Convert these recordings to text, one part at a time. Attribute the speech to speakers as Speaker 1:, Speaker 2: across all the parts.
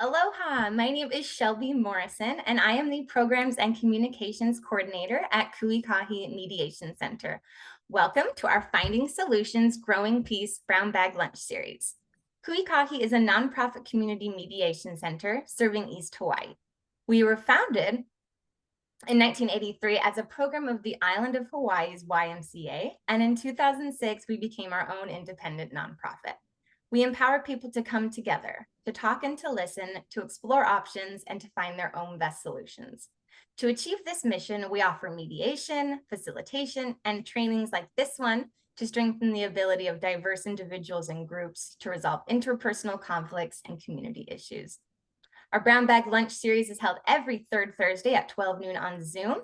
Speaker 1: Aloha, my name is Shelby Morrison, and I am the Programs and Communications Coordinator at Ikahi Mediation Center. Welcome to our Finding Solutions Growing Peace Brown Bag Lunch series. Ikahi is a nonprofit community mediation center serving East Hawaii. We were founded in 1983 as a program of the island of Hawaii's YMCA, and in 2006, we became our own independent nonprofit. We empower people to come together, to talk and to listen, to explore options, and to find their own best solutions. To achieve this mission, we offer mediation, facilitation, and trainings like this one to strengthen the ability of diverse individuals and groups to resolve interpersonal conflicts and community issues. Our Brown Bag Lunch series is held every third Thursday at 12 noon on Zoom,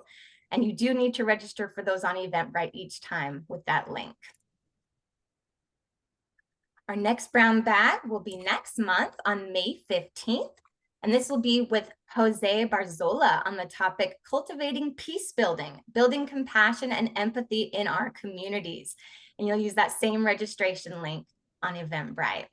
Speaker 1: and you do need to register for those on Eventbrite each time with that link. Our next brown bag will be next month on May 15th, and this will be with Jose Barzola on the topic Cultivating Peace Building, Building Compassion and Empathy in Our Communities. And you'll use that same registration link on Eventbrite.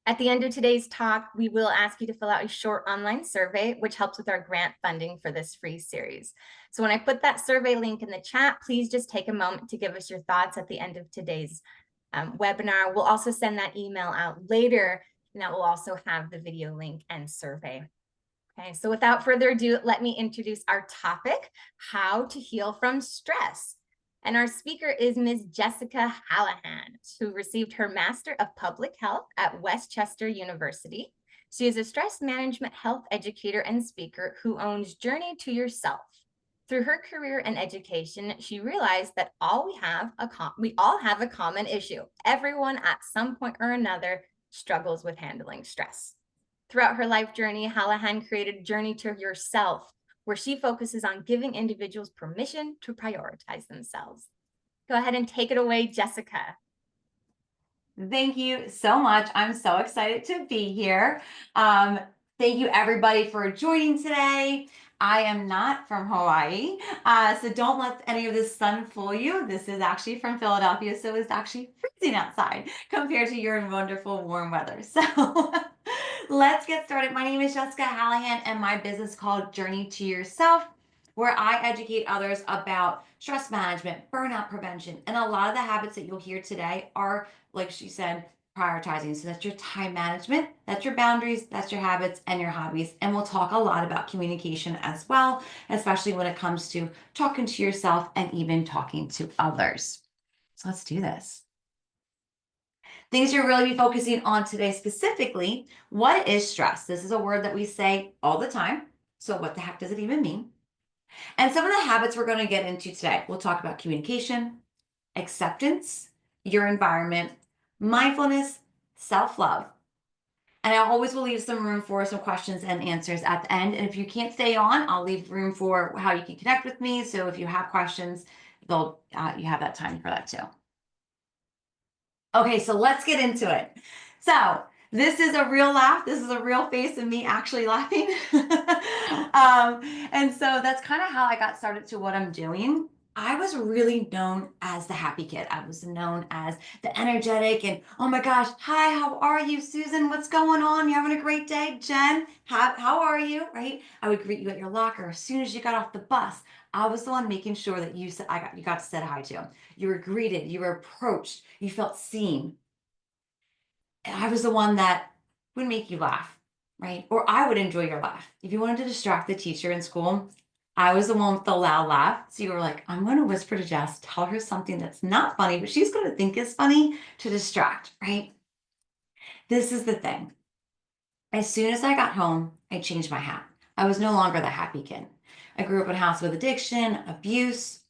Speaker 1: At the end of today's talk, we will ask you to fill out a short online survey, which helps with our grant funding for this free series. So when I put that survey link in the chat, please just take a moment to give us your thoughts at the end of today's webinar. We'll also send that email out later, and that will also have the video link and survey. Okay, so without further ado, let me introduce our topic, how to heal from stress. And our speaker is Ms. Jessica Hallahan, who received her Master of Public Health at Westchester University. She is a stress management health educator and speaker who owns Journey to Yourself. Through her career and education, she realized that we all have a common issue. Everyone at some point or another struggles with handling stress. Throughout her life journey, Hallahan created Journey to Yourself, where she focuses on giving individuals permission to prioritize themselves. Go ahead and take it away, Jessica.
Speaker 2: Thank you so much. I'm so excited to be here. Thank you everybody for joining today. I am not from Hawaii, so don't let any of this sun fool you. This is actually from Philadelphia, so it's actually freezing outside compared to your wonderful warm weather. So let's get started. My name is Jessica Hallahan, and my business is called Journey to Yourself, where I educate others about stress management, burnout prevention, and a lot of the habits that you'll hear today are, like she said, prioritizing. So that's your time management, that's your boundaries, that's your habits and your hobbies. And we'll talk a lot about communication as well, especially when it comes to talking to yourself and even talking to others. So let's do this. Things you'll really be focusing on today specifically. What is stress? This is a word that we say all the time. So what the heck does it even mean? And some of the habits we're going to get into today. We'll talk about communication, acceptance, your environment, mindfulness, self-love. And I always will leave some room for some questions and answers at the end. And if you can't stay on, I'll leave room for how you can connect with me. So if you have questions, you have that time for that too. Okay, so let's get into it. So this is a real laugh. This is a real face of me actually laughing. And so that's kind of how I got started to what I'm doing. I was really known as the happy kid. I was known as the energetic and, oh my gosh, hi, how are you, Susan? What's going on? You having a great day? Jen, how are you? Right? I would greet you at your locker as soon as you got off the bus. I was the one making sure that you got to say hi to. You were greeted, you were approached, you felt seen. And I was the one that would make you laugh, right? Or I would enjoy your laugh. If you wanted to distract the teacher in school, I was the one with the loud laugh. So you were like, I'm going to whisper to Jess, tell her something that's not funny, but she's going to think is funny to distract, right? This is the thing. As soon as I got home, I changed my hat. I was no longer the happy kid. I grew up in a house with addiction, abuse.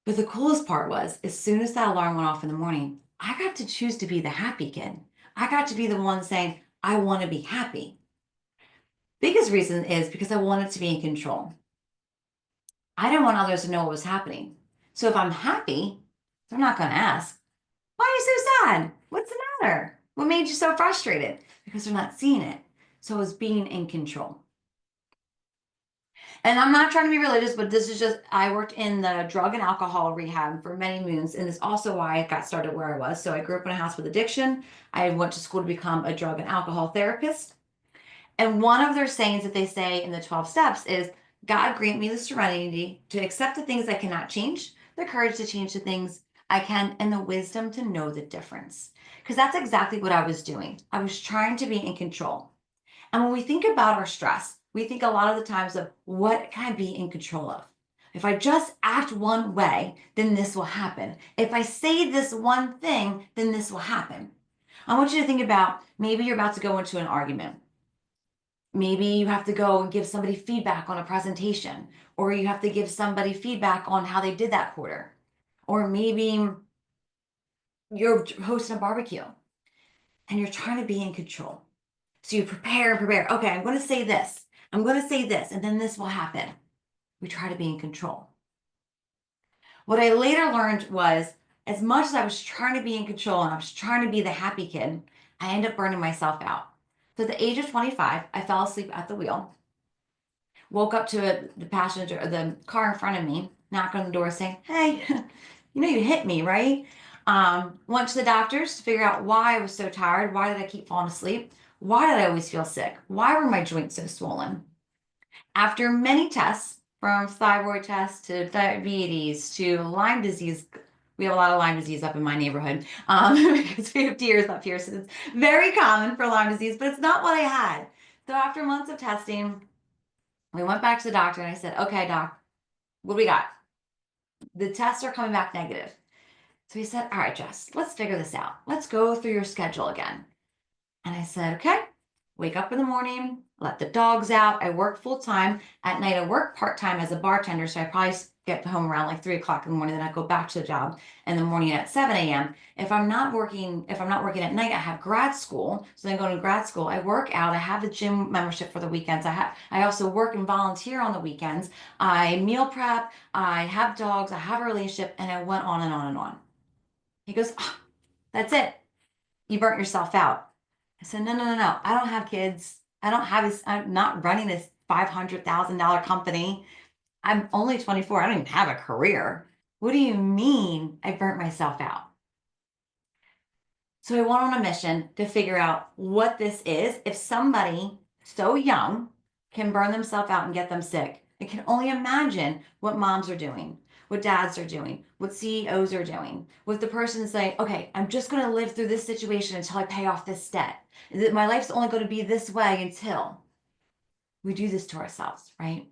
Speaker 2: But the coolest part was, as soon as that alarm went off in the morning, I got to choose to be the happy kid. I got to be the one saying, I want to be happy. Biggest reason is because I wanted to be in control. I didn't want others to know what was happening. So if I'm happy, they're not going to ask, why are you so sad? What's the matter? What made you so frustrated? Because they're not seeing it. So it was being in control. And I'm not trying to be religious, but this is just, I worked in the drug and alcohol rehab for many moons. And it's also why I got started where I was. So I grew up in a house with addiction. I went to school to become a drug and alcohol therapist. And one of their sayings that they say in the 12 steps is, God grant me the serenity to accept the things I cannot change, the courage to change the things I can, and the wisdom to know the difference. Because that's exactly what I was doing. I was trying to be in control. And when we think about our stress, we think a lot of the times of what can I be in control of? If I just act one way, then this will happen. If I say this one thing, then this will happen. I want you to think about, maybe you're about to go into an argument. Maybe you have to go and give somebody feedback on a presentation, or you have to give somebody feedback on how they did that quarter. Or maybe you're hosting a barbecue and you're trying to be in control. So you prepare and prepare. Okay, I'm going to say this. I'm going to say this, and then this will happen. We try to be in control. What I later learned was, as much as I was trying to be in control and I was trying to be the happy kid, I ended up burning myself out. So at the age of 25, I fell asleep at the wheel, woke up to the passenger, the car in front of me, knocked on the door saying, hey, you know, you hit me, right? Went to the doctors to figure out why I was so tired. Why did I keep falling asleep? Why did I always feel sick? Why were my joints so swollen? After many tests, from thyroid tests to diabetes to Lyme disease, we have a lot of Lyme disease up in my neighborhood because we have deers up here. So it's very common for Lyme disease, but it's not what I had. So after months of testing, we went back to the doctor and I said, okay, doc, what do we got? The tests are coming back negative. So he said, all right, Jess, let's figure this out. Let's go through your schedule again. And I said, okay, wake up in the morning, let the dogs out. I work full time. At night, I work part time as a bartender. So I probably get home around like 3 o'clock in the morning. Then I go back to the job in the morning at 7 a.m. If I'm not working at night, I have grad school. So then I go to grad school. I work out. I have the gym membership for the weekends. I also work and volunteer on the weekends. I meal prep. I have dogs. I have a relationship, and I went on and on and on. He goes, oh, that's it. You burnt yourself out. I said, no, no, no, no. I don't have kids. I don't have this. I'm not running this $500,000 company. I'm only 24. I don't even have a career. What do you mean I burnt myself out? So I went on a mission to figure out what this is. If somebody so young can burn themselves out and get them sick, I can only imagine what moms are doing, what dads are doing, what CEOs are doing, with the person saying, okay, I'm just going to live through this situation until I pay off this debt. My life's only going to be this way until we do this to ourselves, right?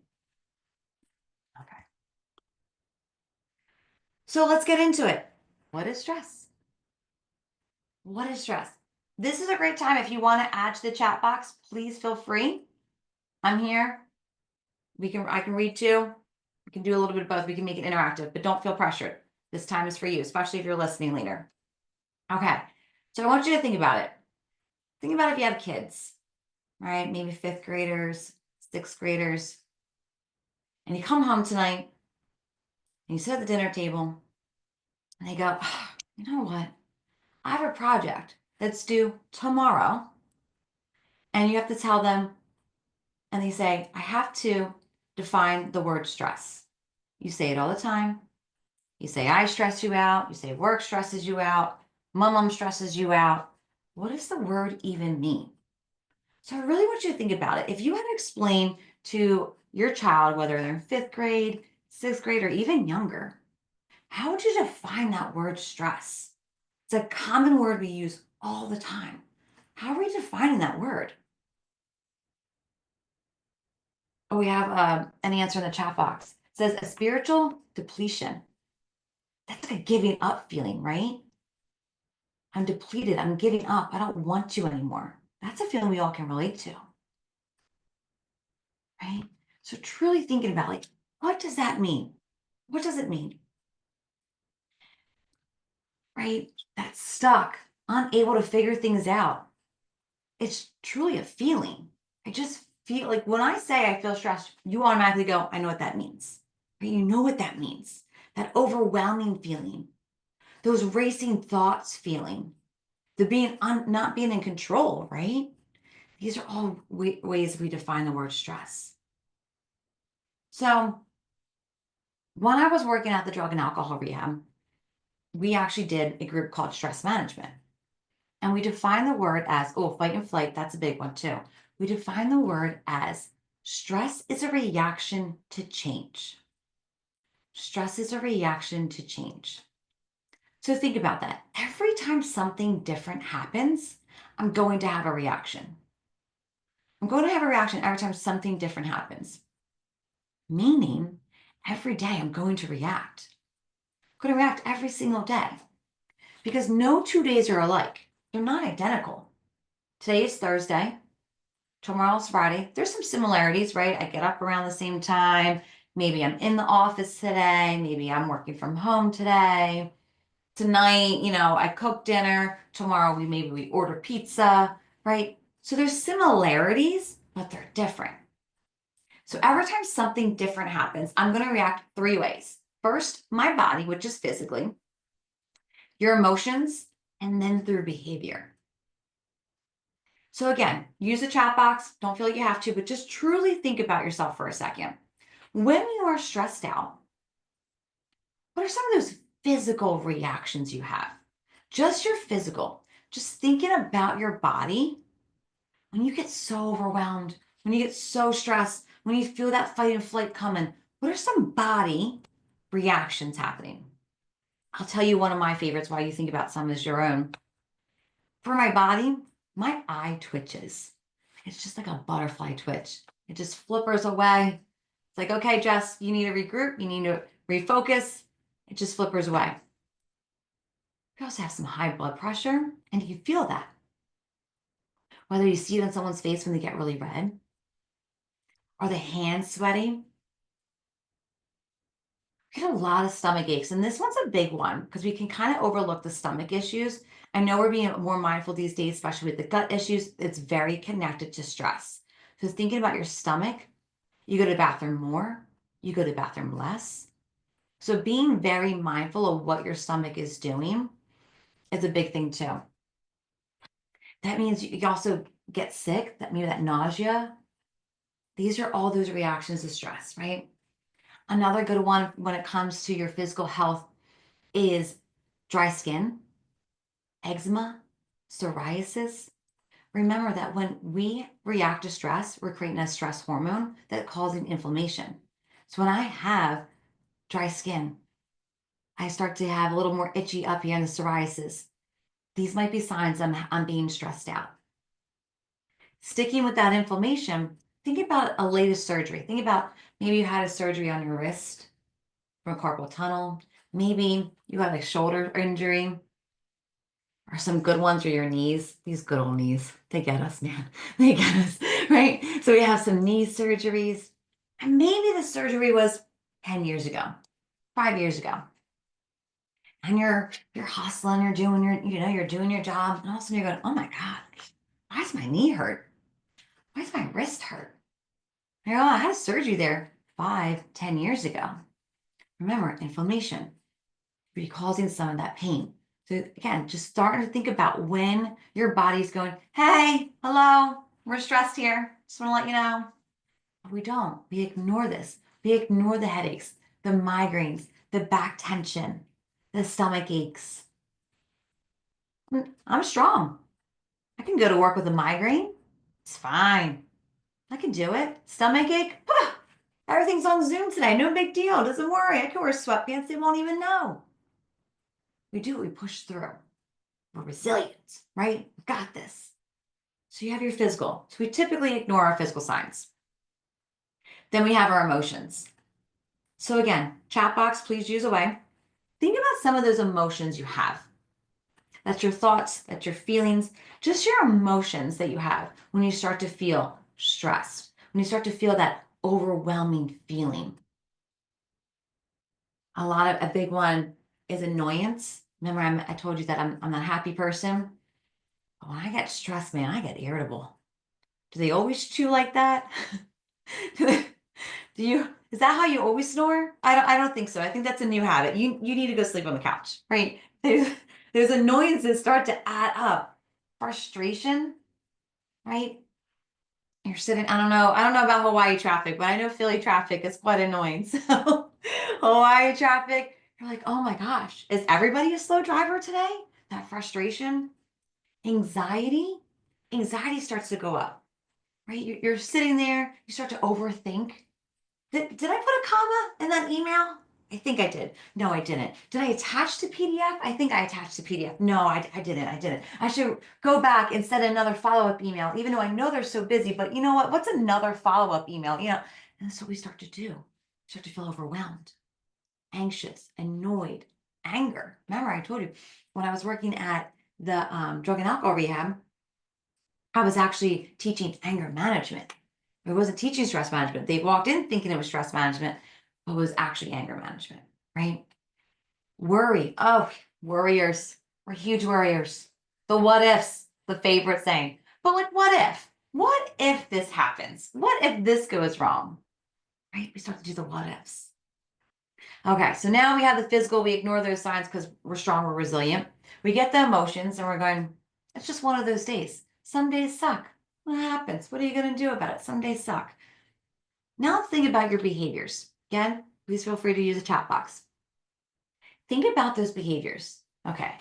Speaker 2: Okay. So let's get into it. What is stress? What is stress? This is a great time. If you want to add to the chat box, please feel free. I'm here. I can read too. We can do a little bit of both. We can make it interactive, but don't feel pressured. This time is for you, especially if you're listening later. Okay. So I want you to think about it. Think about if you have kids, right? Maybe fifth graders, sixth graders, and you come home tonight and you sit at the dinner table and they go, oh, you know what? I have a project that's due tomorrow. And you have to tell them, and they say, I have to define the word stress. You say it all the time. You say, I stress you out. You say, work stresses you out. Mom stresses you out. What does the word even mean? So I really want you to think about it. If you had to explain to your child, whether they're in fifth grade, sixth grade, or even younger, how would you define that word stress? It's a common word we use all the time. How are we defining that word? Oh, we have an answer in the chat box. It says a spiritual depletion. That's like a giving up feeling, right? I'm depleted. I'm giving up. I don't want you anymore. That's a feeling we all can relate to, right? So truly thinking about like, what does that mean? What does it mean? Right? That's stuck, unable to figure things out. It's truly a feeling. I just feel like when I say I feel stressed, you automatically go, I know what that means. Right? You know what that means. That overwhelming feeling, those racing thoughts feeling, the not being in control, right? These are all ways we define the word stress. So when I was working at the drug and alcohol rehab, we actually did a group called stress management. And we define the word as, oh, fight and flight, that's a big one too. We define the word as stress is a reaction to change. Stress is a reaction to change. So think about that. Every time something different happens, I'm going to have a reaction. I'm going to have a reaction every time something different happens. Meaning, every day I'm going to react. I'm going to react every single day because no 2 days are alike. They're not identical. Today is Thursday. Tomorrow's Friday. There's some similarities, right? I get up around the same time. Maybe I'm in the office today. Maybe I'm working from home today. Tonight, I cook dinner. Tomorrow maybe we order pizza, right? So there's similarities, but they're different. So every time something different happens, I'm going to react 3 ways. First, my body, which is physically, your emotions, and then through behavior. So again, use the chat box. Don't feel like you have to, but just truly think about yourself for a second. When you are stressed out, what are some of those physical reactions you have? Just your physical, just thinking about your body. When you get so overwhelmed, when you get so stressed, when you feel that fight and flight coming, what are some body reactions happening? I'll tell you one of my favorites while you think about some as your own. For my body, my eye twitches. It's just like a butterfly twitch. It just flippers away. It's like, okay, Jess, you need to regroup. You need to refocus. It just flippers away. You also have some high blood pressure, and you feel that. Whether you see it on someone's face when they get really red, or the hands sweaty. We get a lot of stomach aches, and this one's a big one because we can kind of overlook the stomach issues. I know we're being more mindful these days, especially with the gut issues. It's very connected to stress. So thinking about your stomach, you go to the bathroom more, you go to the bathroom less. So being very mindful of what your stomach is doing is a big thing too. That means you also get sick, that maybe that nausea. These are all those reactions to stress, right? Another good one when it comes to your physical health is dry skin, eczema, psoriasis. Remember that when we react to stress, we're creating a stress hormone that causing inflammation. So when I have dry skin, I start to have a little more itchy up here in the psoriasis. These might be signs I'm being stressed out. Sticking with that inflammation, think about a latest surgery. Think about maybe you had a surgery on your wrist from carpal tunnel. Maybe you had a shoulder injury or some good ones are your knees. These good old knees, they get us, man. They get us, right? So we have some knee surgeries. And maybe the surgery was 10 years ago, 5 years ago. And you're hustling, you're doing you're doing your job, and all of a sudden you're going, oh my God, why does my knee hurt? Why does my wrist hurt? And you're, oh, I had a surgery there 5, 10 years ago. Remember, inflammation be causing some of that pain. So again, just starting to think about when your body's going, hey, hello, we're stressed here. Just want to let you know. But we don't. We ignore this. We ignore the headaches, the migraines, the back tension, the stomach aches. I'm strong. I can go to work with a migraine. It's fine. I can do it. Stomach ache. Everything's on Zoom today. No big deal. Doesn't worry. I can wear sweatpants. They won't even know. We do it. We push through. We're resilient, right? We've got this. So you have your physical. So we typically ignore our physical signs. Then we have our emotions. So again, chat box, please use away. Think about some of those emotions you have. That's your thoughts, that's your feelings, just your emotions that you have when you start to feel stressed, when you start to feel that overwhelming feeling. A big one is annoyance. Remember, I told you that I'm that happy person. But when I get stressed, man, I get irritable. Do they always chew like that? Is that how you always snore? I don't think so. I think that's a new habit. You need to go sleep on the couch, right? There's annoyances start to add up. Frustration, right? You're sitting, I don't know about Hawaii traffic, but I know Philly traffic is quite annoying. So Hawaii traffic, you're like, oh my gosh, is everybody a slow driver today? That frustration, anxiety, anxiety starts to go up, right? You're sitting there, you start to overthink. Did I put a comma in that email? I think I did. No, I didn't. Did I attach the PDF? I think I attached the PDF. No, I didn't. I didn't. I should go back and send another follow-up email, even though I know they're so busy. But you know what? What's another follow-up email? And that's what we start to do. We start to feel overwhelmed, anxious, annoyed, anger. Remember, I told you when I was working at the drug and alcohol rehab, I was actually teaching anger management. I wasn't teaching stress management. They walked in thinking it was stress management, but it was actually anger management, right? Worry. Oh, worriers. We're huge worriers. The what ifs, the favorite saying. But like, what if? What if this happens? What if this goes wrong? Right? We start to do the what ifs. Okay, so now we have the physical. We ignore those signs because we're strong, we're resilient. We get the emotions and we're going, it's just one of those days. Some days suck. What happens? What are you going to do about it? Some days suck. Now let's think about your behaviors. Again, please feel free to use a chat box. Think about those behaviors. Okay,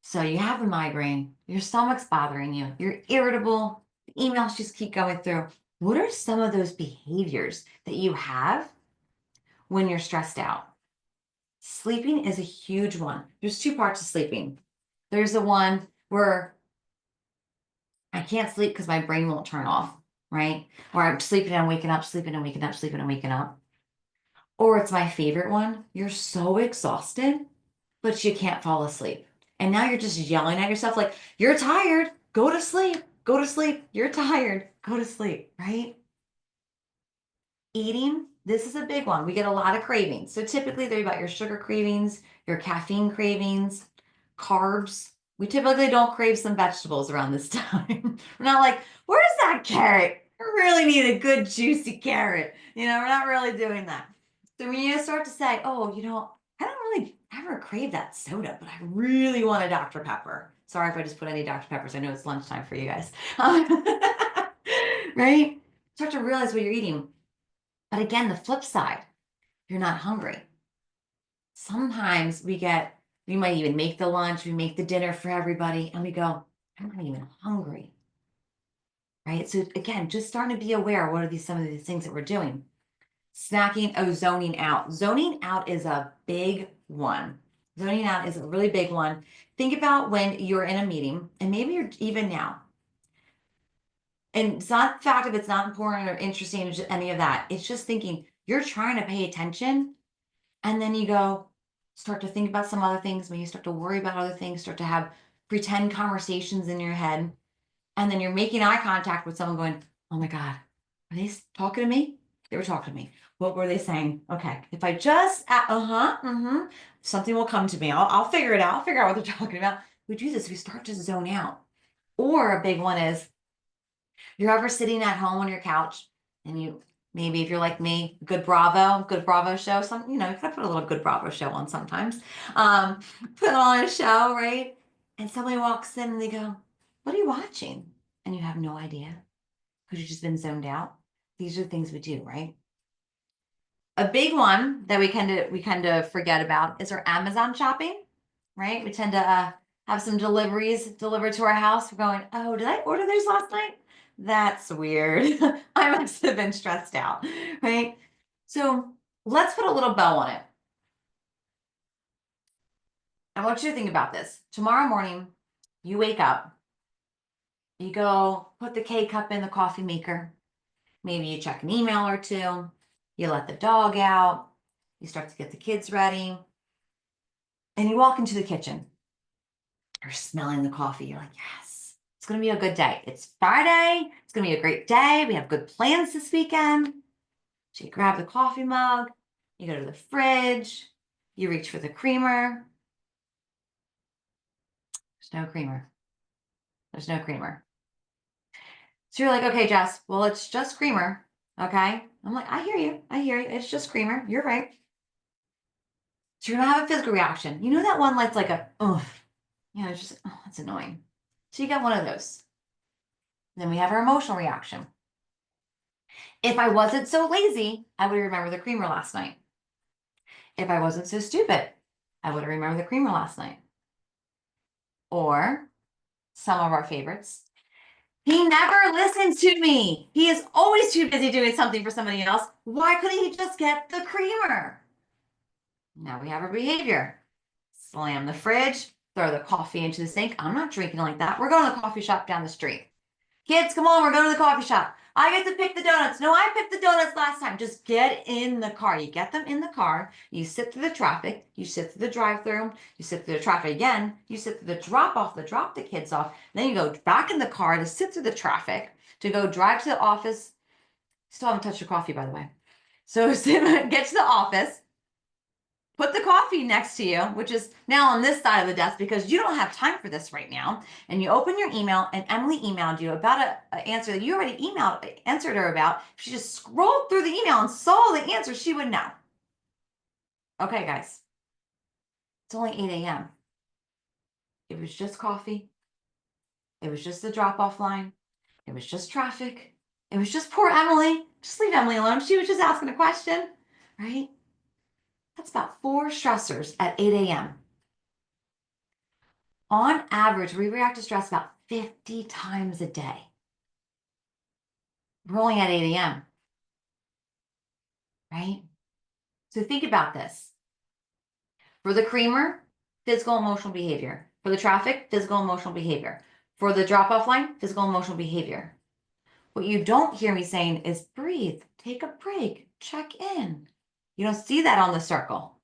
Speaker 2: so you have a migraine, your stomach's bothering you, you're irritable, the emails just keep going through. What are some of those behaviors that you have when you're stressed out? Sleeping is a huge one. There's two parts of sleeping. There's the one where I can't sleep because my brain won't turn off, right? Or I'm sleeping and waking up, sleeping and waking up, sleeping and waking up. Or it's my favorite one. You're so exhausted, but you can't fall asleep. And now you're just yelling at yourself like, you're tired, go to sleep, go to sleep. You're tired, go to sleep, right? Eating, this is a big one. We get a lot of cravings. So typically they're about your sugar cravings, your caffeine cravings, carbs. We typically don't crave some vegetables around this time. We're not like, where's that carrot? I really need a good juicy carrot. We're not really doing that. So when you start to say, oh, I don't really ever crave that soda, but I really want a Dr. Pepper. Sorry if I just put any Dr. Peppers. I know it's lunchtime for you guys. Right? Start to realize what you're eating. But again, the flip side, you're not hungry. Sometimes we might even make the lunch, we make the dinner for everybody, and we go, I'm not even hungry. Right? So again, just starting to be aware, what are some of these things that we're doing? Snacking, zoning out. Zoning out is a big one. Zoning out is a really big one. Think about when you're in a meeting, and maybe you're even now. And it's not the fact if it's not important or interesting or just any of that. It's just thinking you're trying to pay attention, and then you start to think about some other things. When you start to worry about other things, start to have pretend conversations in your head, and then you're making eye contact with someone going, oh my God, are they talking to me? They were talking to me. What were they saying? Okay, if I just, something will come to me. I'll figure it out. I'll figure out what they're talking about. We do this, we start to zone out. Or a big one is, you're ever sitting at home on your couch and maybe if you're like me, good Bravo show, you gotta put a little good Bravo show on sometimes. Put on a show, right? And somebody walks in and they go, what are you watching? And you have no idea because you've just been zoned out. These are the things we do, right? A big one that we kind of forget about is our Amazon shopping, right? We tend to have some deliveries delivered to our house. We're going, oh, did I order those last night? That's weird. I must have been stressed out, right? So let's put a little bow on it. I want you to think about this. Tomorrow morning, you wake up, you go put the K-cup in the coffee maker. Maybe you check an email or two. You let the dog out. You start to get the kids ready. And you walk into the kitchen. You're smelling the coffee. You're like, yes, it's going to be a good day. It's Friday. It's going to be a great day. We have good plans this weekend. So you grab the coffee mug. You go to the fridge. You reach for the creamer. There's no creamer. There's no creamer. So you're like, okay, Jess, well, it's just creamer. Okay. I'm like, I hear you. I hear you. It's just creamer. You're right. So you're going to have a physical reaction. You know that one that's like a, it's just, oh, that's annoying. So you got one of those. Then we have our emotional reaction. If I wasn't so lazy, I would remember the creamer last night. If I wasn't so stupid, I would remember the creamer last night. Or some of our favorites. He never listens to me. He is always too busy doing something for somebody else. Why couldn't he just get the creamer? Now we have our behavior. Slam the fridge, throw the coffee into the sink. I'm not drinking like that. We're going to the coffee shop down the street. Kids, come on, we're going to the coffee shop. I get to pick the donuts. No, I picked the donuts last time. Just get in the car. You get them in the car. You sit through the traffic. You sit through the drive-through. You sit through the traffic again. You sit through the drop-off, drop the kids off. Then you go back in the car to sit through the traffic, to go drive to the office. Still haven't touched your coffee, by the way. So get to the office. Put the coffee next to you, which is now on this side of the desk because you don't have time for this right now. And you open your email, and Emily emailed you about an answer that you already answered her about. If she just scrolled through the email and saw the answer, she would know. Okay, guys, it's only 8 a.m. It was just coffee. It was just the drop-off line. It was just traffic. It was just poor Emily. Just leave Emily alone. She was just asking a question, right? That's about 4 stressors at 8 a.m. On average, we react to stress about 50 times a day. We're only at 8 a.m., right? So think about this. For the creamer, physical, emotional behavior. For the traffic, physical, emotional behavior. For the drop-off line, physical, emotional behavior. What you don't hear me saying is breathe, take a break, check in. You don't see that on the circle.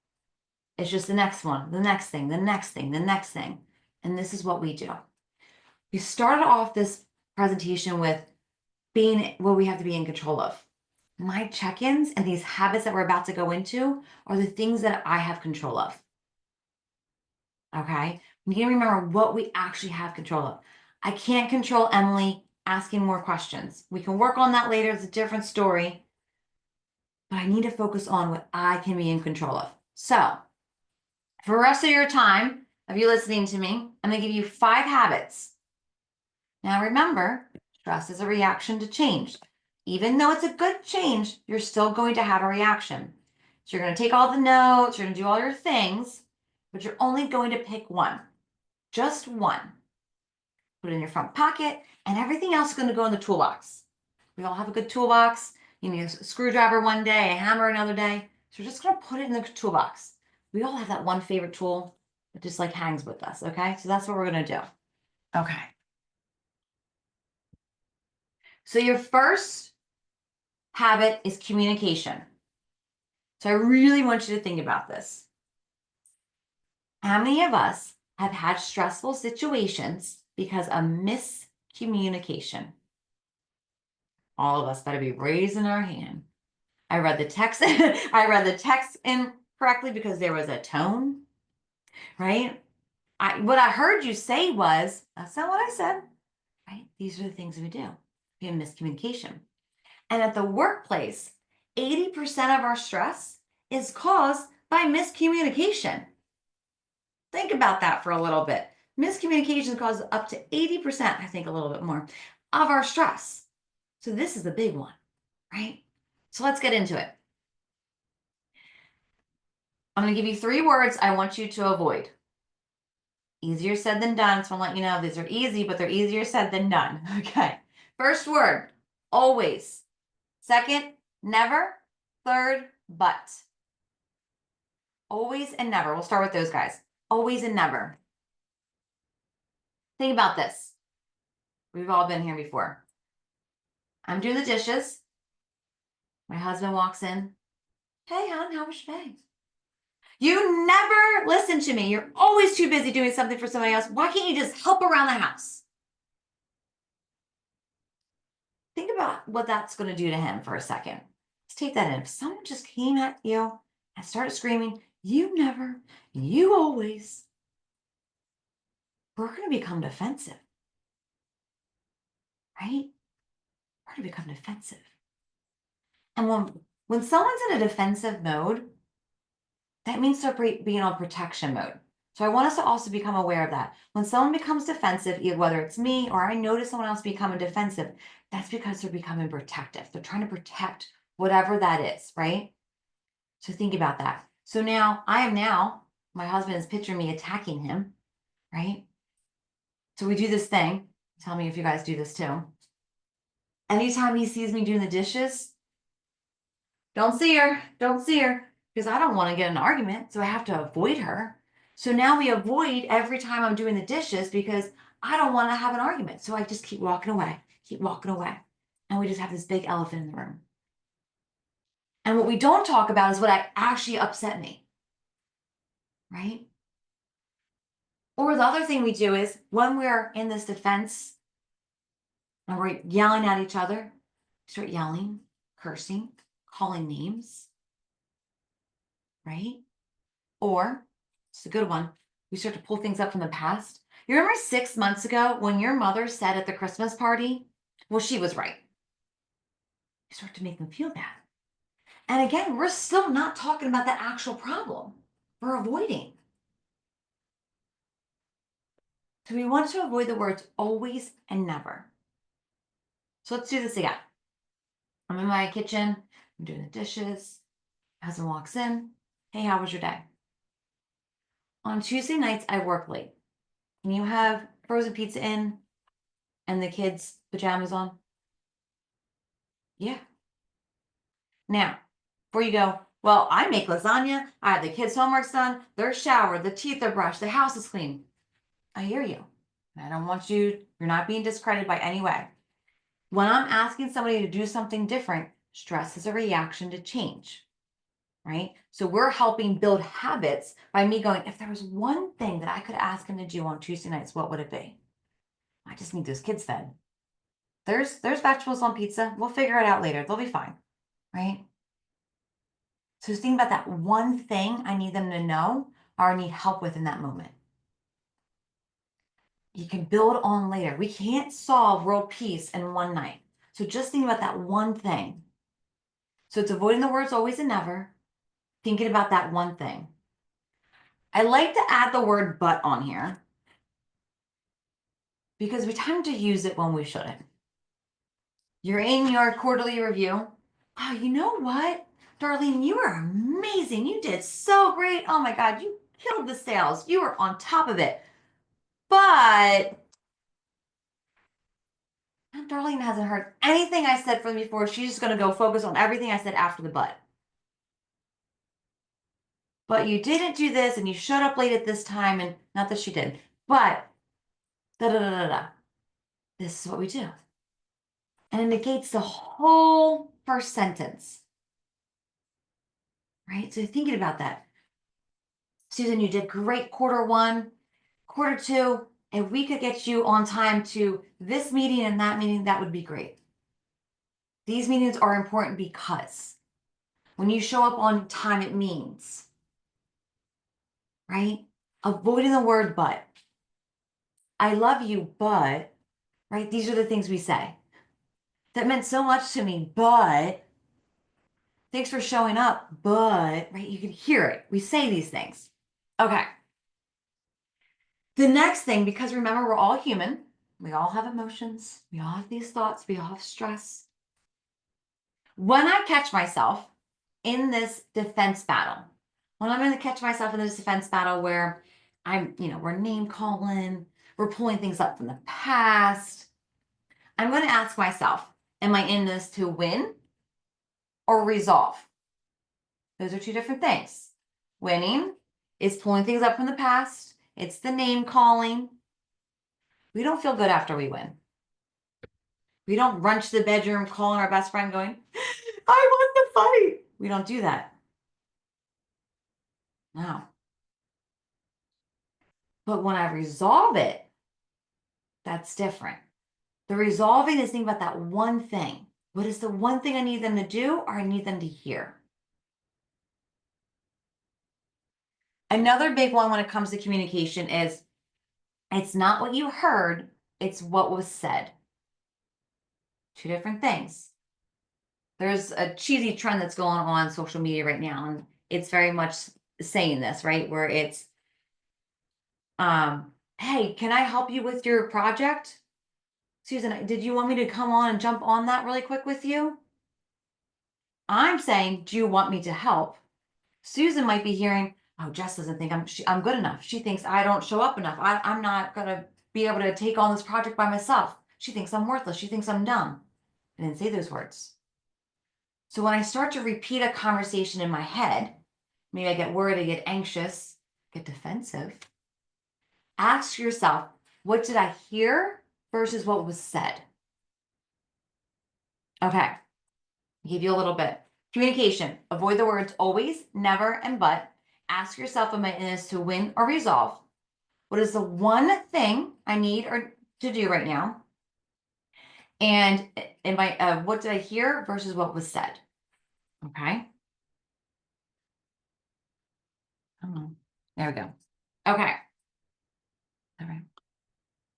Speaker 2: It's just the next one, the next thing, the next thing, the next thing. And this is what we do. We started off this presentation with being what we have to be in control of. My check-ins and these habits that we're about to go into are the things that I have control of. Okay? We need to remember what we actually have control of. I can't control Emily asking more questions. We can work on that later. It's a different story. But I need to focus on what I can be in control of. So, for the rest of your time of you listening to me, I'm going to give you 5 habits. Now remember, stress is a reaction to change. Even though it's a good change, you're still going to have a reaction. So you're going to take all the notes, you're going to do all your things, but you're only going to pick one. Just one. Put it in your front pocket, and everything else is going to go in the toolbox. We all have a good toolbox. You need a screwdriver one day, a hammer another day. So we're just going to put it in the toolbox. We all have that one favorite tool that just like hangs with us, okay? So that's what we're going to do. Okay. So your first habit is communication. So I really want you to think about this. How many of us have had stressful situations because of miscommunication? All of us better be raising our hand. I read the text. I read the text incorrectly because there was a tone, right? What I heard you say was, that's not what I said, right? These are the things we do. We have miscommunication. And at the workplace, 80% of our stress is caused by miscommunication. Think about that for a little bit. Miscommunication causes up to 80%, I think a little bit more, of our stress. So this is the big one, right? So let's get into it. I'm going to give you 3 words I want you to avoid. Easier said than done. So I'll let you know these are easy, but they're easier said than done. Okay. First word, always. Second, never. Third, but. Always and never. We'll start with those guys. Always and never. Think about this. We've all been here before. I'm doing the dishes. My husband walks in. Hey, hon, how was your day? You never listen to me. You're always too busy doing something for somebody else. Why can't you just help around the house? Think about what that's going to do to him for a second. Let's take that in. If someone just came at you and started screaming, you never, you always, we're going to become defensive, right? We're going to become defensive. And when someone's in a defensive mode, that means they're being on protection mode. So I want us to also become aware of that. When someone becomes defensive, whether it's me or I notice someone else becoming defensive, that's because they're becoming protective. They're trying to protect whatever that is, right? So think about that. So now my husband is picturing me attacking him, right? So we do this thing. Tell me if you guys do this too. Anytime he sees me doing the dishes, don't see her, because I don't want to get in an argument. So I have to avoid her. So now we avoid every time I'm doing the dishes because I don't want to have an argument. So I just keep walking away, And we just have this big elephant in the room. And what we don't talk about is what actually upset me, right? Or the other thing we do is when we're in this defense and we're yelling at each other, start yelling, cursing, calling names, right? Or, it's a good one, we start to pull things up from the past. You remember 6 months ago when your mother said at the Christmas party, well, she was right. You start to make them feel bad. And again, we're still not talking about the actual problem. We're avoiding. So we want to avoid the words always and never. So let's do this again. I'm in my kitchen, I'm doing the dishes. Husband walks in. Hey, how was your day? On Tuesday nights, I work late. Can you have frozen pizza in and the kids' pajamas on? Yeah. Now, before you go, well, I make lasagna. I have the kids' homework's done. They're showered. The teeth are brushed. The house is clean. I hear you. I don't want you're not being discredited by any way. When I'm asking somebody to do something different, stress is a reaction to change, right? So we're helping build habits by me going, if there was one thing that I could ask him to do on Tuesday nights, what would it be? I just need those kids fed. There's vegetables on pizza. We'll figure it out later. They'll be fine, right? So think about that one thing I need them to know or I need help with in that moment. You can build on later. We can't solve world peace in one night. So just think about that one thing. So it's avoiding the words always and never, thinking about that one thing. I like to add the word but on here because we tend to use it when we shouldn't. You're in your quarterly review. Oh, you know what? Darlene, you are amazing. You did so great. Oh my God, you killed the sales. You were on top of it. But Darlene hasn't heard anything I said from before. She's just going to go focus on everything I said after the but you didn't do this and you showed up late at this time, and not that she did, but da da da da da. This is what we do. And it negates the whole first sentence. Right? So thinking about that. Susan, you did great quarter one, quarter two. If we could get you on time to this meeting and that meeting, that would be great. These meetings are important because when you show up on time, it means, right? Avoiding the word but. I love you, but, right? These are the things we say. That meant so much to me, but thanks for showing up, but, right? You can hear it. We say these things. Okay. The next thing, because remember, we're all human. We all have emotions. We all have these thoughts. We all have stress. When I catch myself in this defense battle, when I'm going to catch myself in this defense battle where we're name calling, we're pulling things up from the past, I'm going to ask myself, am I in this to win or resolve? Those are two different things. Winning is pulling things up from the past. It's the name calling. We don't feel good after we win. We don't run to the bedroom calling our best friend going, I won the fight. We don't do that. No. But when I resolve it, that's different. The resolving is thinking about that one thing. What is the one thing I need them to do or I need them to hear? Another big one when it comes to communication is it's not what you heard, it's what was said. Two different things. There's a cheesy trend that's going on social media right now, and it's very much saying this, right? Where it's Hey, can I help you with your project? Susan, did you want me to come on and jump on that really quick with you? I'm saying, do you want me to help? Susan might be hearing, oh, Jess doesn't think I'm good enough. She thinks I don't show up enough. I'm not gonna be able to take on this project by myself. She thinks I'm worthless. She thinks I'm dumb. I didn't say those words. So when I start to repeat a conversation in my head, maybe I get worried, I get anxious, get defensive. Ask yourself, what did I hear versus what was said? Okay, I'll give you a little bit. Communication. Avoid the words always, never, and but. Ask yourself, am I in this to win or resolve? What is the one thing I need or to do right now? And am I what did I hear versus what was said? Okay. There we go. Okay. All right.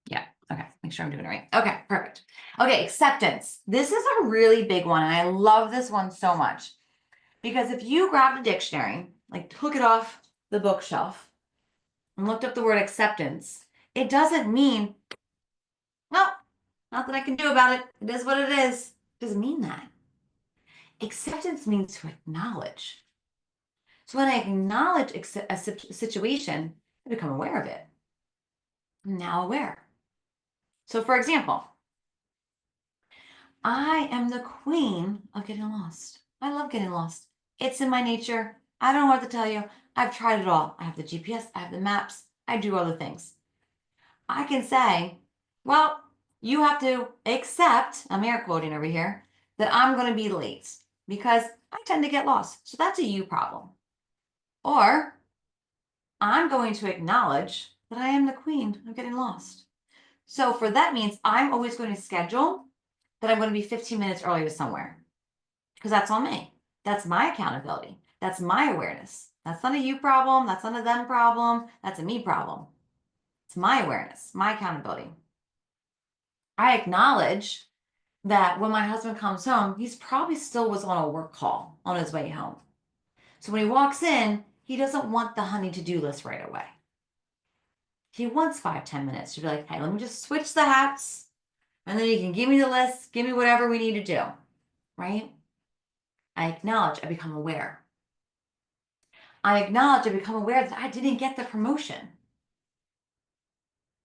Speaker 2: Yeah. Okay. Make sure I'm doing it right. Okay. Perfect. Okay. Acceptance. This is a really big one. And I love this one so much because if you grabbed a dictionary, like took it off the bookshelf and looked up the word acceptance, it doesn't mean, well, nothing I can do about it. It is what it is. It doesn't mean that. Acceptance means to acknowledge. So when I acknowledge a situation, I become aware of it. I'm now aware. So for example, I am the queen of getting lost. I love getting lost. It's in my nature. I don't know what to tell you. I've tried it all. I have the GPS, I have the maps, I do other things. I can say, well, you have to accept, I'm air quoting over here, that I'm going to be late because I tend to get lost. So that's a you problem. Or I'm going to acknowledge that I am the queen of getting lost. So for that means I'm always going to schedule that I'm going to be 15 minutes early to somewhere because that's on me. That's my accountability. That's my awareness. That's not a you problem. That's not a them problem. That's a me problem. It's my awareness, my accountability. I acknowledge that when my husband comes home, he's probably still was on a work call on his way home. So when he walks in, he doesn't want the honey to-do list right away. He wants 5-10 minutes to be like, hey, let me just switch the hats. And then you can give me the list, give me whatever we need to do, right? I acknowledge, I become aware. I acknowledge, I become aware that I didn't get the promotion.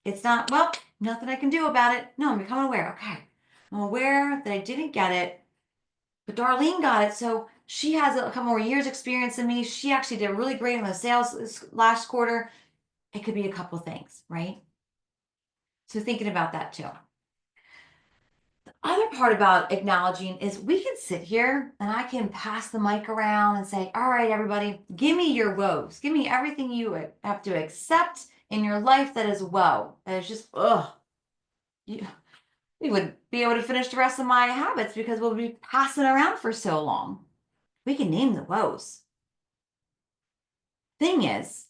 Speaker 2: It's not, well, nothing I can do about it. No, I'm becoming aware. Okay. I'm aware that I didn't get it, but Darlene got it. So she has a couple more years experience than me. She actually did really great in the sales this last quarter. It could be a couple things, right? So thinking about that too. Other part about acknowledging is we can sit here and I can pass the mic around and say, all right, everybody, give me your woes. Give me everything you have to accept in your life that is woe. That is just, ugh. We would be able to finish the rest of my habits because we'll be passing around for so long. We can name the woes. Thing is,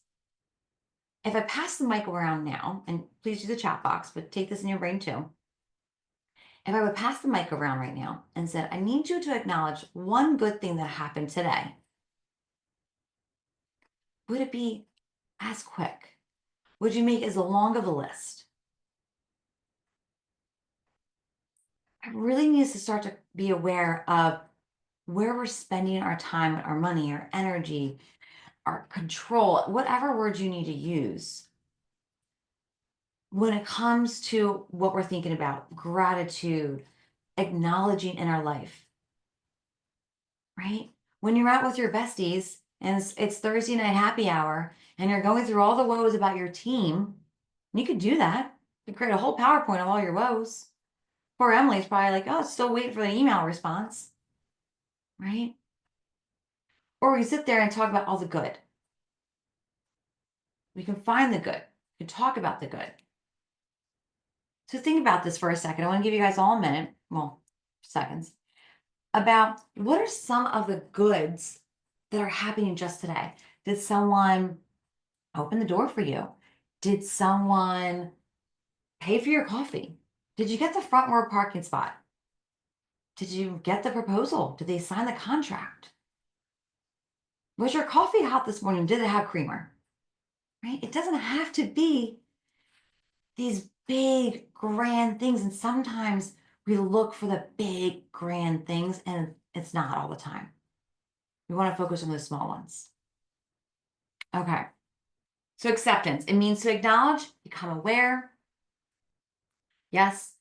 Speaker 2: if I pass the mic around now, and please use the chat box, but take this in your brain too. If I would pass the mic around right now and said, I need you to acknowledge one good thing that happened today, would it be as quick? Would you make as long of a list? I really need us to start to be aware of where we're spending our time, our money, our energy, our control, whatever words you need to use. When it comes to what we're thinking about, gratitude, acknowledging in our life, right? When you're out with your besties and it's Thursday night happy hour and you're going through all the woes about your team, you could do that. You could create a whole PowerPoint of all your woes. Poor Emily's probably like, oh, still waiting for the email response, right? Or we sit there and talk about all the good. We can find the good. We can talk about the good. So think about this for a second. I want to give you guys all a minute, well, seconds, about what are some of the goods that are happening just today. Did someone open the door for you? Did someone pay for your coffee? Did you get the front row parking spot? Did you get the proposal? Did they sign the contract? Was your coffee hot this morning? Did it have creamer? Right? It doesn't have to be these big, grand things. And sometimes we look for the big, grand things, and it's not all the time. We want to focus on the small ones. Okay. So acceptance, it means to acknowledge, become aware. Yes,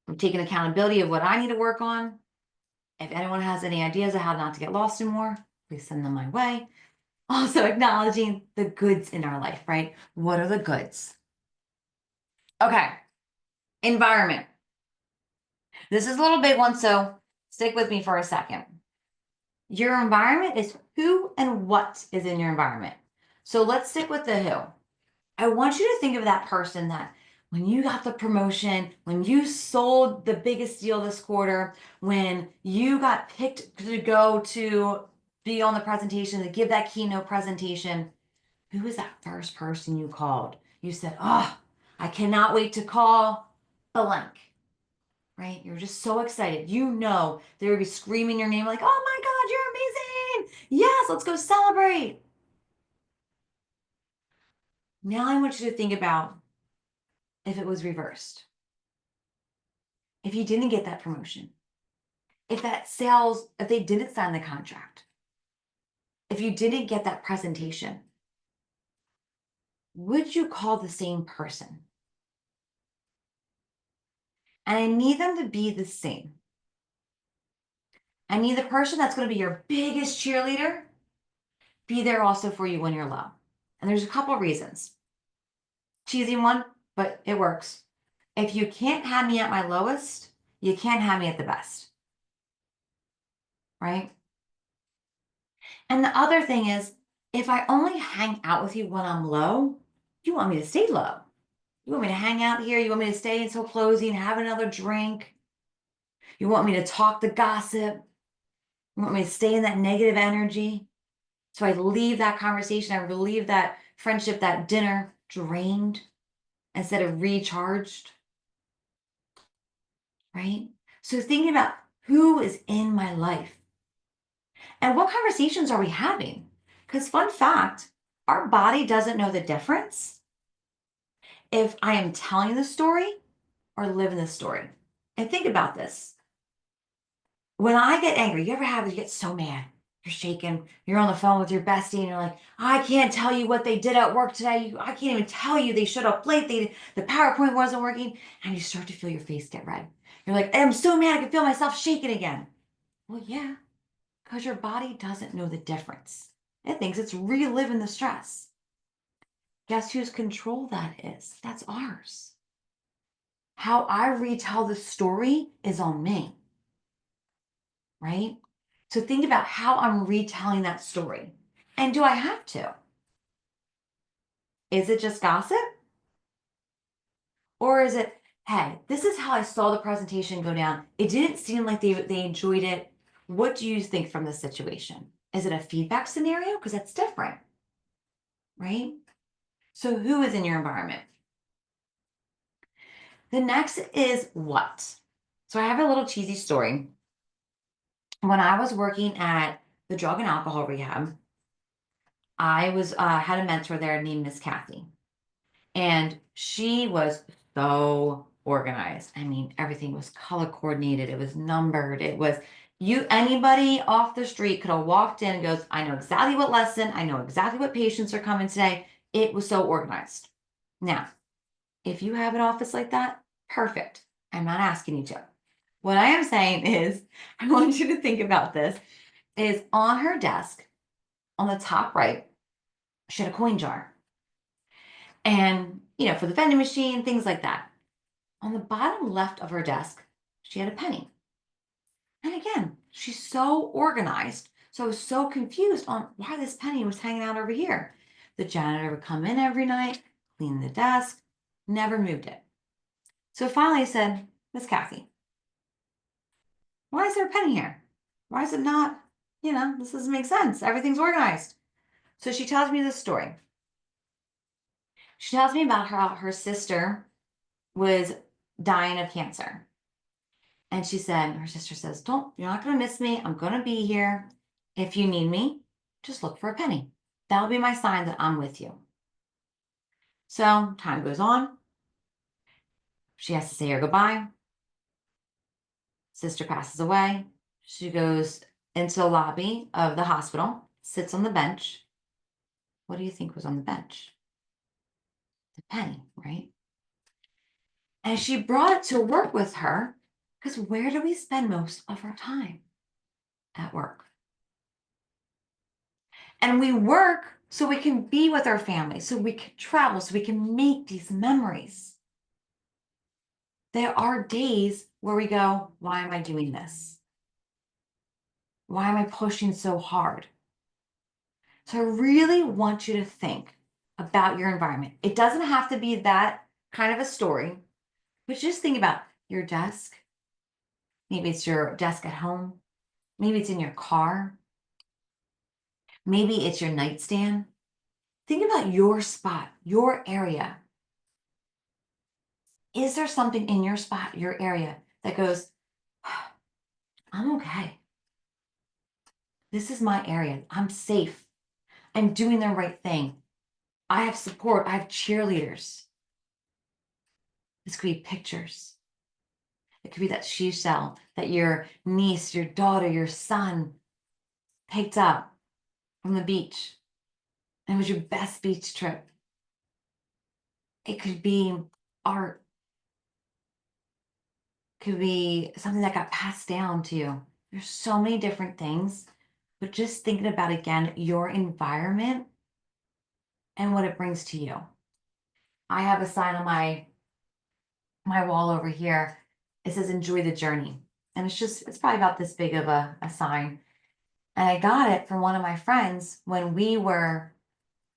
Speaker 2: I'm taking accountability of what I need to work on. If anyone has any ideas of how not to get lost anymore, please send them my way. Also acknowledging the goods in our life, right? What are the goods? Okay. Environment. This is a little big one, so stick with me for a second. Your environment is who and what is in your environment. So let's stick with the who. I want you to think of that person that when you got the promotion, when you sold the biggest deal this quarter, when you got picked to go to be on the presentation, to give that keynote presentation, who was that first person you called? You said, oh, I cannot wait to call blank, right? You're just so excited. You know, they would be screaming your name like, oh my God, you're amazing. Yes, let's go celebrate. Now I want you to think about if it was reversed. If you didn't get that promotion, if they didn't sign the contract, if you didn't get that presentation, would you call the same person? And I need them to be the same. I need the person that's going to be your biggest cheerleader be there also for you when you're low. And there's a couple of reasons. Cheesy one, but it works. If you can't have me at my lowest, you can't have me at the best. Right? And the other thing is, if I only hang out with you when I'm low, you want me to stay low. You want me to hang out here. You want me to stay until closing, have another drink. You want me to talk the gossip. You want me to stay in that negative energy. So I leave that conversation, I leave that friendship, that dinner drained instead of recharged. Right? So thinking about who is in my life and what conversations are we having? Because fun fact, our body doesn't know the difference if I am telling the story or living the story. And think about this. When I get angry, you ever have it, you get so mad, you're shaking, you're on the phone with your bestie, and you're like, I can't tell you what they did at work today. I can't even tell you they showed up late. The PowerPoint wasn't working. And you start to feel your face get red. You're like, I'm so mad, I can feel myself shaking again. Well, yeah, because your body doesn't know the difference. It thinks it's reliving the stress. Guess whose control that is? That's ours. How I retell the story is on me, right? So think about how I'm retelling that story. And do I have to? Is it just gossip? Or is it, hey, this is how I saw the presentation go down. It didn't seem like they enjoyed it. What do you think from this situation? Is it a feedback scenario? Because that's different, right? So who is in your environment? The next is what. So I have a little cheesy story. When I was working at the drug and alcohol rehab, I was had a mentor there named Miss Kathy. And she was so organized. I mean, everything was color coordinated. It was numbered. It was anybody off the street could have walked in and goes, I know exactly what lesson. I know exactly what patients are coming today. It was so organized. Now, if you have an office like that, perfect. I'm not asking you to. What I am saying is, I want you to think about this, is on her desk, on the top right, she had a coin jar. And, for the vending machine, things like that. On the bottom left of her desk, she had a penny. And again, she's so organized. So I was so confused on why this penny was hanging out over here. The janitor would come in every night, clean the desk, never moved it. So finally I said, Miss Kathy, why is there a penny here? Why is it not, this doesn't make sense. Everything's organized. So she tells me this story. She tells me about how her sister was dying of cancer. And her sister says, you're not going to miss me. I'm going to be here. If you need me, just look for a penny. That'll be my sign that I'm with you. So time goes on. She has to say her goodbye. Sister passes away. She goes into the lobby of the hospital, sits on the bench. What do you think was on the bench? The penny, right? And she brought it to work with her because where do we spend most of our time? At work. And we work so we can be with our family, so we can travel, so we can make these memories. There are days where we go, why am I doing this? Why am I pushing so hard? So I really want you to think about your environment. It doesn't have to be that kind of a story, but just think about your desk. Maybe it's your desk at home. Maybe it's in your car. Maybe it's your nightstand. Think about your spot, your area. Is there something in your spot, your area that goes, I'm okay. This is my area. I'm safe. I'm doing the right thing. I have support. I have cheerleaders. This could be pictures. It could be that seashell that your niece, your daughter, your son picked up from the beach. And it was your best beach trip. It could be art. It could be something that got passed down to you. There's so many different things. But just thinking about, again, your environment and what it brings to you. I have a sign on my wall over here. It says enjoy the journey. And it's probably about this big of a sign. And I got it from one of my friends when we were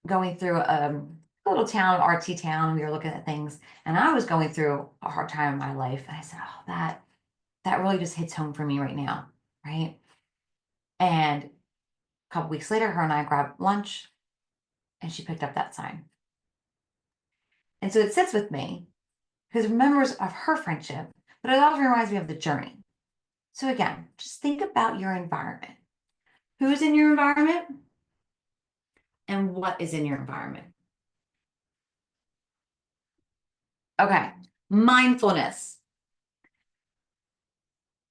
Speaker 2: going through a little town, artsy town, and we were looking at things. And I was going through a hard time in my life. And I said, oh, that really just hits home for me right now. Right. And a couple weeks later, her and I grabbed lunch and she picked up that sign. And so it sits with me because it remembers of her friendship, but it also reminds me of the journey. So again, just think about your environment. Who's in your environment? And what is in your environment? Okay, mindfulness.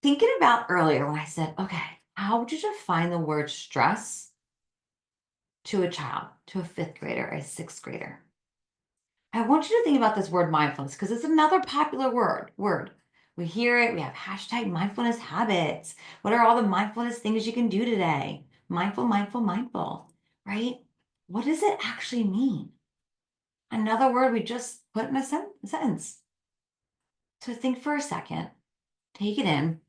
Speaker 2: Thinking about earlier when I said, okay, how would you define the word stress to a child, to a fifth grader, a sixth grader? I want you to think about this word mindfulness because it's another popular word. We hear it, we have hashtag mindfulness habits. What are all the mindfulness things you can do today? Mindful, mindful, mindful, right? What does it actually mean? Another word we just put in a sentence. So think for a second, take it in.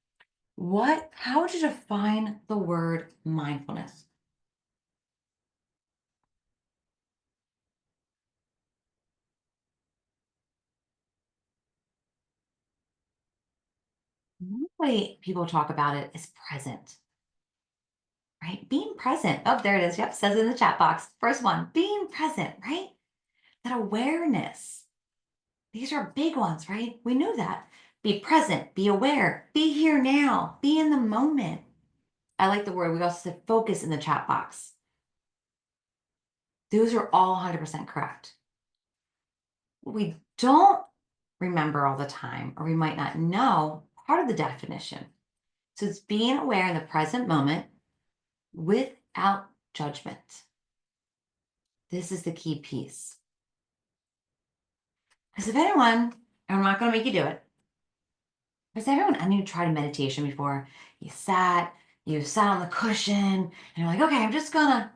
Speaker 2: How would you define the word mindfulness? One way people talk about it is present, right? Being present. Oh, there it is. Yep, says it in the chat box. First one, being present, right? That awareness. These are big ones, right? We know that. Be present, be aware, be here now, be in the moment. I like the word. We also said focus in the chat box. Those are all 100% correct. What we don't remember all the time, or we might not know part of the definition. So it's being aware in the present moment without judgment. This is the key piece. Because if anyone, and I'm not going to make you do it, has everyone, I knew tried meditation before. You sat on the cushion, and you're like, okay, I'm just gonna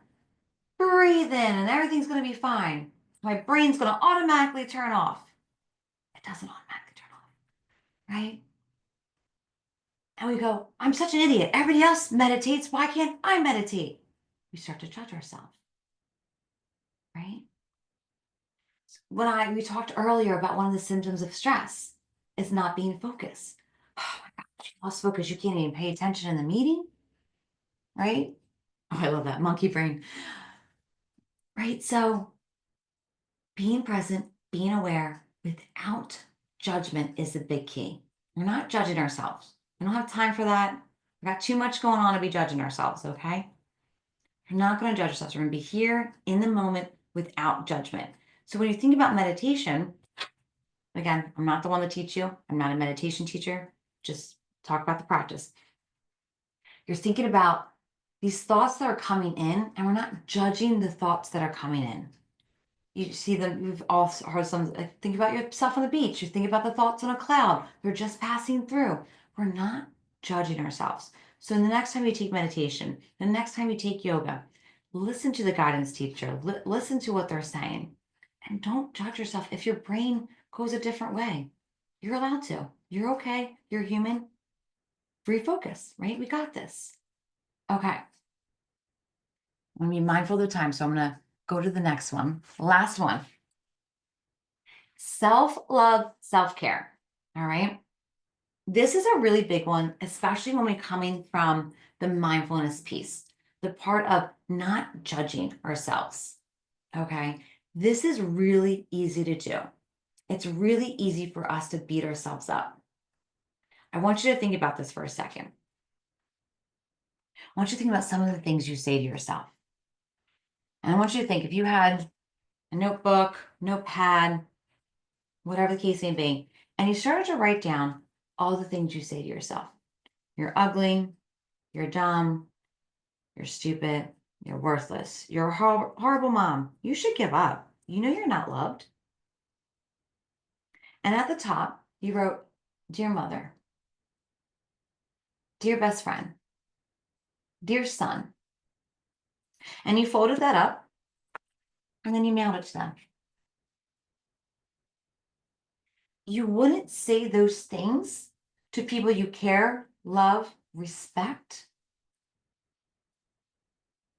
Speaker 2: breathe in and everything's gonna be fine. My brain's gonna automatically turn off. It doesn't automatically turn off, right? And we go, I'm such an idiot. Everybody else meditates. Why can't I meditate? We start to judge ourselves, right? We talked earlier about one of the symptoms of stress is not being focused. Oh my gosh, you lost focus. You can't even pay attention in the meeting, right? Oh, I love that monkey brain, right? So being present, being aware without judgment is the big key. We're not judging ourselves. We don't have time for that. We've got too much going on to be judging ourselves, okay? We're not going to judge ourselves. We're going to be here in the moment without judgment. So when you think about meditation, Again, I'm not the one to teach you. I'm not a meditation teacher. Just talk about the practice. You're thinking about these thoughts that are coming in, and we're not judging the thoughts that are coming in. You see them, you've all heard some, think about yourself on the beach. You think about the thoughts on a cloud. They're just passing through. We're not judging ourselves. So the next time you take meditation, the next time you take yoga, listen to the guidance teacher, listen to what they're saying, and don't judge yourself if your brain goes a different way. You're allowed to. You're okay. You're human. Refocus, right? We got this. Okay. I'm going to be mindful of the time, so I'm going to go to the next one. Last one. Self-love, self-care. All right. This is a really big one, especially when we're coming from the mindfulness piece, the part of not judging ourselves. Okay. This is really easy to do. It's really easy for us to beat ourselves up. I want you to think about this for a second. I want you to think about some of the things you say to yourself. And I want you to think if you had a notebook, notepad, whatever the case may be, and you started to write down all the things you say to yourself. You're ugly, you're dumb, you're stupid, you're worthless, you're a horrible mom, you should give up. You know you're not loved. And at the top, you wrote, Dear mother, dear best friend, dear son. And you folded that up and then you mailed it to them. You wouldn't say those things to people you care, love, respect.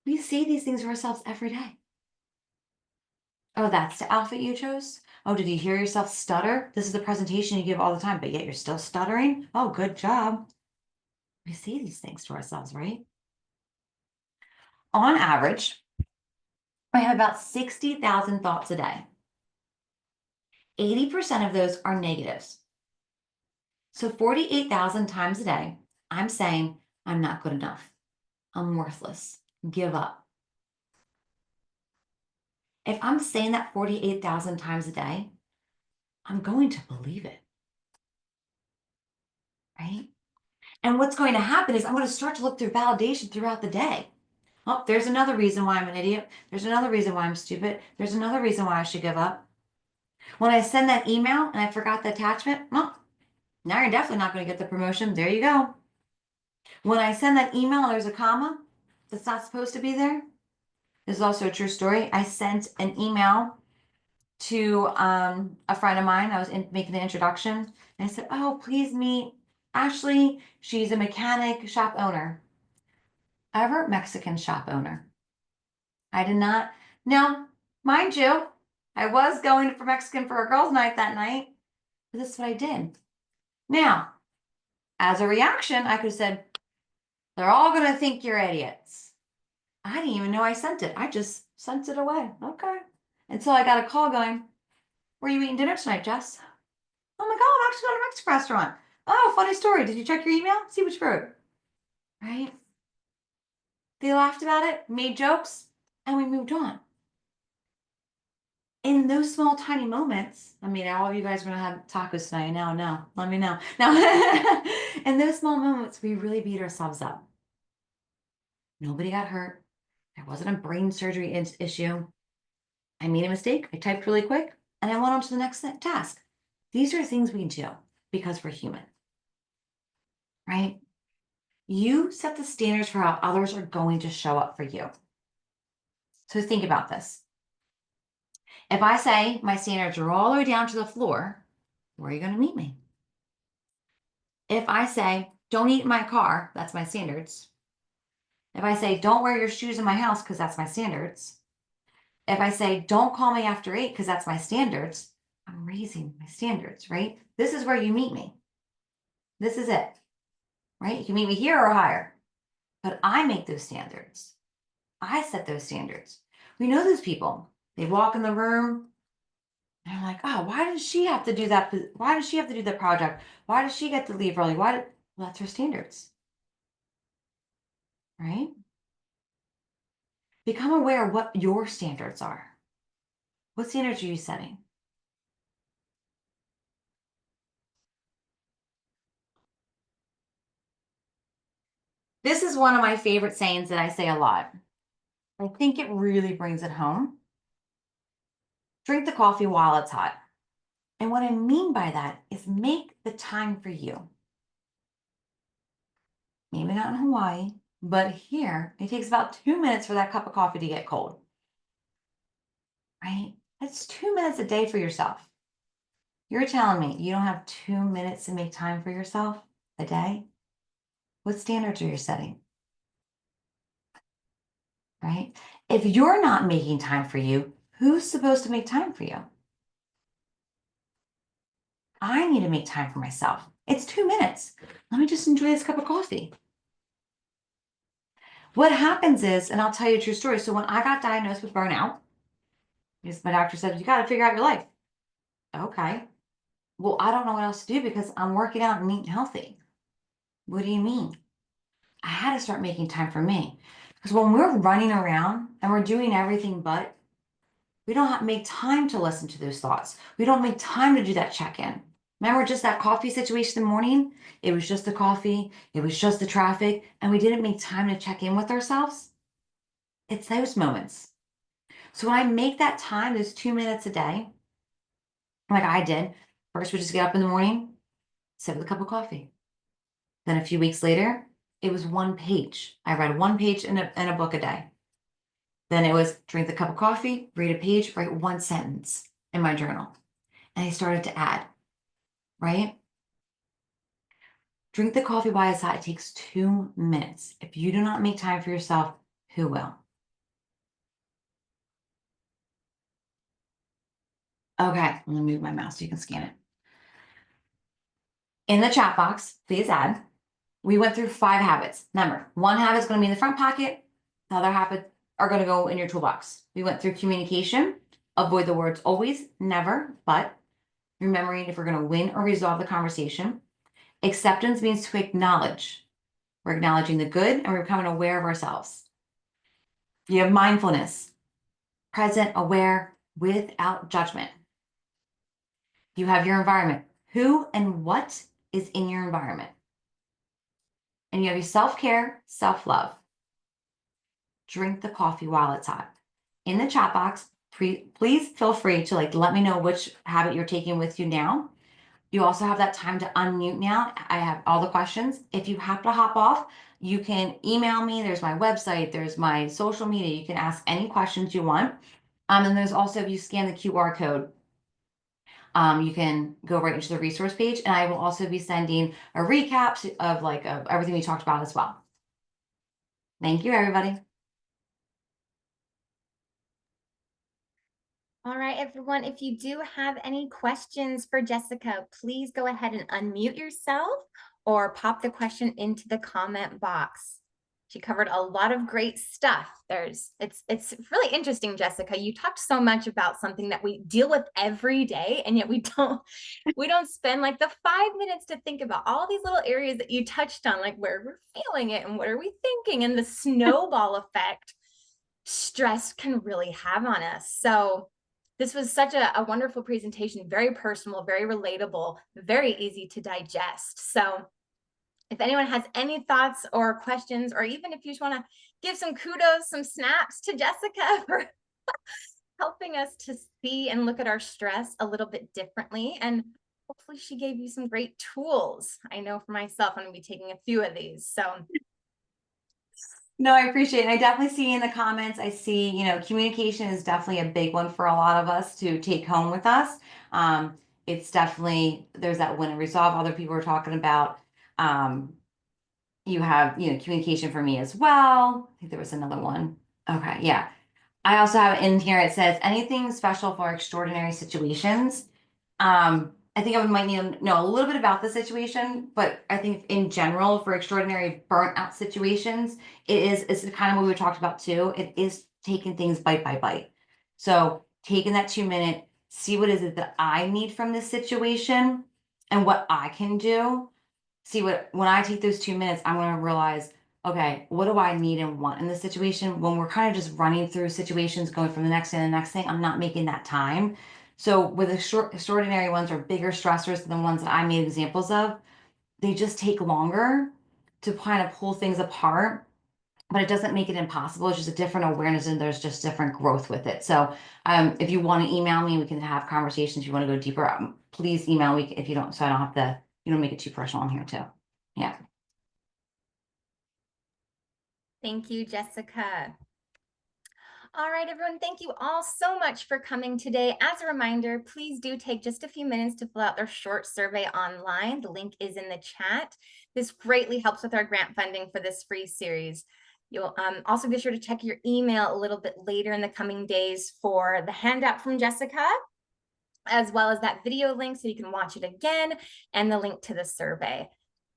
Speaker 2: We say these things to ourselves every day. Oh, that's the outfit you chose? Oh, did you hear yourself stutter? This is the presentation you give all the time, but yet you're still stuttering? Oh, good job. We say these things to ourselves, right? On average, I have about 60,000 thoughts a day. 80% of those are negatives. So 48,000 times a day, I'm saying, I'm not good enough. I'm worthless. Give up. If I'm saying that 48,000 times a day, I'm going to believe it, right? And what's going to happen is I'm going to start to look through validation throughout the day. Oh, there's another reason why I'm an idiot. There's another reason why I'm stupid. There's another reason why I should give up. When I send that email and I forgot the attachment, well, now you're definitely not going to get the promotion. There you go. When I send that email and there's a comma that's not supposed to be there, this is also a true story. I sent an email to a friend of mine. I was making the introduction. And I said, oh, please meet Ashley. She's a mechanic shop owner. Ever Mexican shop owner. I did not. Now, mind you, I was going for Mexican for a girls' night that night. But this is what I did. Now, as a reaction, I could have said, they're all going to think you're idiots. I didn't even know I sent it. I just sent it away. Okay. Until I got a call going, where are you eating dinner tonight, Jess? Oh my God, I'm actually going to a Mexican restaurant. Oh, funny story. Did you check your email? See what you wrote. Right? They laughed about it, made jokes, and we moved on. In those small, tiny moments, I mean, all of you guys are going to have tacos tonight. No, let me know. Now, in those small moments, we really beat ourselves up. Nobody got hurt. There wasn't a brain surgery issue. I made a mistake. I typed really quick and I went on to the next task. These are things we do because we're human, right? You set the standards for how others are going to show up for you. So think about this. If I say my standards are all the way down to the floor, where are you going to meet me? If I say, don't eat in my car, that's my standards. If I say, don't wear your shoes in my house, because that's my standards. If I say, don't call me after 8, because that's my standards, I'm raising my standards, right? This is where you meet me. This is it, right? You can meet me here or higher, but I make those standards. I set those standards. We know those people. They walk in the room and they're like, oh, why does she have to do that? Why does she have to do that project? Why does she get to leave early? Well, that's her standards, right? Become aware of what your standards are. What standards are you setting? This is one of my favorite sayings that I say a lot. I think it really brings it home. Drink the coffee while it's hot. And what I mean by that is make the time for you. Maybe not in Hawaii, but here it takes about 2 minutes for that cup of coffee to get cold, right? That's 2 minutes a day for yourself. You're telling me you don't have 2 minutes to make time for yourself a day? What standards are you setting, right? If you're not making time for you, who's supposed to make time for you? I need to make time for myself. It's 2 minutes. Let me just enjoy this cup of coffee. What happens is, and I'll tell you a true story. So when I got diagnosed with burnout, because my doctor said, you got to figure out your life. Okay. Well, I don't know what else to do because I'm working out and eating healthy. What do you mean? I had to start making time for me. Because when we're running around and we're doing everything but, we don't make time to listen to those thoughts. We don't make time to do that check-in. Remember just that coffee situation in the morning? It was just the coffee, it was just the traffic, and we didn't make time to check in with ourselves. It's those moments. So when I make that time, those 2 minutes a day, like I did, first we just get up in the morning, sit with a cup of coffee. Then a few weeks later, it was one page. I read one page in a book a day. Then it was drink the cup of coffee, read a page, write one sentence in my journal. And I started to add, right? Drink the coffee by its side. It takes 2 minutes. If you do not make time for yourself, who will? Okay, I'm gonna move my mouse so you can scan it. In the chat box, please add. We went through 5 habits. Remember, one habit is going to be in the front pocket. The other habits are going to go in your toolbox. We went through communication. Avoid the words always, never, but. Remembering if we're going to win or resolve the conversation. Acceptance means to acknowledge. We're acknowledging the good and we're becoming aware of ourselves. You have mindfulness. Present, aware, without judgment. You have your environment. Who and what is in your environment? And you have your self-care, self-love. Drink the coffee while it's hot. In the chat box, please feel free to let me know which habit you're taking with you now. You also have that time to unmute now. I have all the questions. If you have to hop off, you can email me. There's my website. There's my social media. You can ask any questions you want. And there's also, if you scan the QR code, you can go right into the resource page. And I will also be sending a recap of everything we talked about as well. Thank you, everybody.
Speaker 1: All right, everyone, if you do have any questions for Jessica, please go ahead and unmute yourself or pop the question into the comment box. She covered a lot of great stuff. It's really interesting, Jessica. You talked so much about something that we deal with every day, and yet we don't spend like the 5 minutes to think about all these little areas that you touched on, like where we're feeling it and what are we thinking, and the snowball effect stress can really have on us. So this was such a wonderful presentation, very personal, very relatable, very easy to digest. So if anyone has any thoughts or questions, or even if you just want to give some kudos, some snaps to Jessica for helping us to see and look at our stress a little bit differently. And hopefully she gave you some great tools. I know for myself, I'm going to be taking a few of these. So
Speaker 2: No, I appreciate it. I definitely see in the comments, I see, communication is definitely a big one for a lot of us to take home with us. It's definitely, there's that win and resolve other people are talking about. You have, communication for me as well. I think there was another one. Okay, yeah. I also have in here, it says anything special for extraordinary situations. I think I might need to know a little bit about the situation, but I think in general for extraordinary burnout situations, it's kind of what we talked about too. It is taking things bite by bite. So taking that 2 minute, see what is it that I need from this situation and what I can do. See when I take those 2 minutes, I'm going to realize, okay, what do I need and want in this situation? When we're kind of just running through situations, going from the next thing to the next thing, I'm not making that time. So with extraordinary ones or bigger stressors than the ones that I made examples of, they just take longer. to kind of pull things apart, but it doesn't make it impossible. It's just a different awareness, and there's just different growth with it. So if you want to email me, we can have conversations. If you want to go deeper, please email me if you don't, so I don't have to, make it too personal on here too. Yeah.
Speaker 1: Thank you, Jessica. All right, everyone, thank you all so much for coming today. As a reminder, please do take just a few minutes to fill out their short survey online. The link is in the chat. This greatly helps with our grant funding for this free series. You'll also be sure to check your email a little bit later in the coming days for the handout from Jessica, as well as that video link so you can watch it again, and the link to the survey.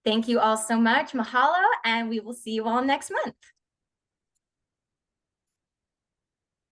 Speaker 1: Thank you all so much. Mahalo, and we will see you all next month.